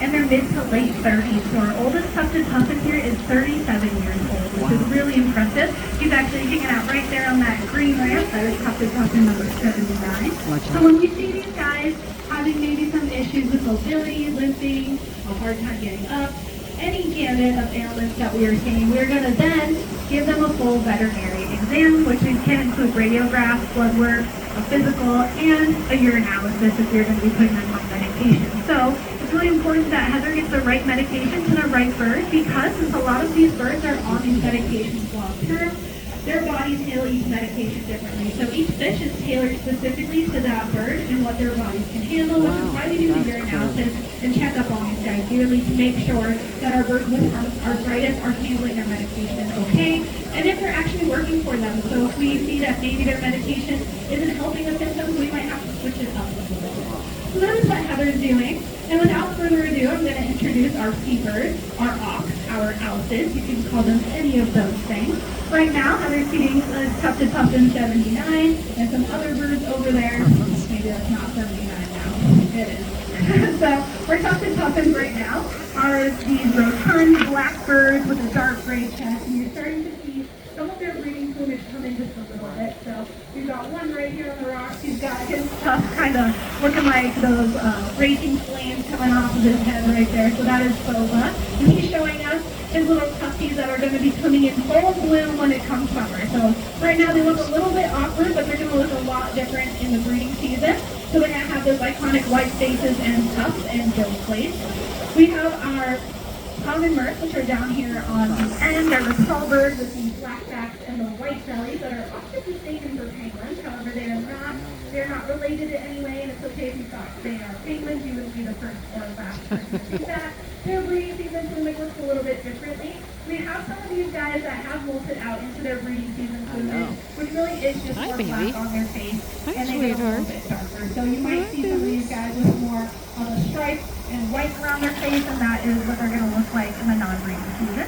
in their mid to late 30s. So our oldest tufted puffin here is 37 years old, which is really impressive. He's actually hanging out right there on that green ramp. That is tufted puffin number 79. So when we see these guys having maybe some issues with mobility, limping, a hard time getting up, any gamut of ailments that we are seeing, we're going to then give them a full veterinary exam, which can include radiographs, blood work, a physical, and a urinalysis if you're going to be putting them on medication. So it's really important that Heather gets the right medication to the right bird, because since a lot of these birds are on these medications long term, their bodies handle each medication differently. So each fish is tailored specifically to that bird and what their bodies can handle, which is why we do the urinalysis and check up on these guys yearly to make sure that our birds with arthritis are handling their medication okay, and if they're actually working for them. So if we see that maybe their medication isn't helping the symptoms, we might have to switch it up a little bit. So that is what Heather's doing. And without further ado, I'm going to introduce our seabirds, our auks, our owlses. You can call them any of those things. Right now, Heather's feeding tufted puffin 79 and some other birds over there. Maybe that's not 79 now. It is. So our tufted puffins right now are these rotund black birds with a dark gray chest, and you're starting to see some of their breeding plumage come in just a little bit. So we've got one right here on the rocks. He's got his tusk kind of looking like those raging flames coming off of his head right there. So that is Boba. And he's showing us his little tufties that are going to be coming in full bloom when it comes summer. So right now they look a little bit awkward, but they're going to look a lot different in the breeding season. So they're going to have those iconic white faces and tufts and bill plates. We have our common mirth, which are down here on the end. They're the tall birds with these black backs and the white bellies that are often mistaken for penguins. However, they are not. They're not related in any way, and it's okay if you thought they are penguins. You wouldn't be the first or last person to think that. Their breeding season plumage looks a little bit differently. We have some of these guys that have molted out into their breeding season plumage, which really is just more black on their face, and they get a little bit darker. So you might see some of these guys with more of a stripe and white around their face, and that is what they're going to look like in the non-breeding season.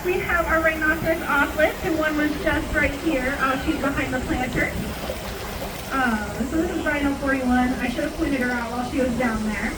We have our rhinoceros auklets, and one was just right here. She's behind the planter. So this is Rhino 41. I should have pointed her out while she was down there.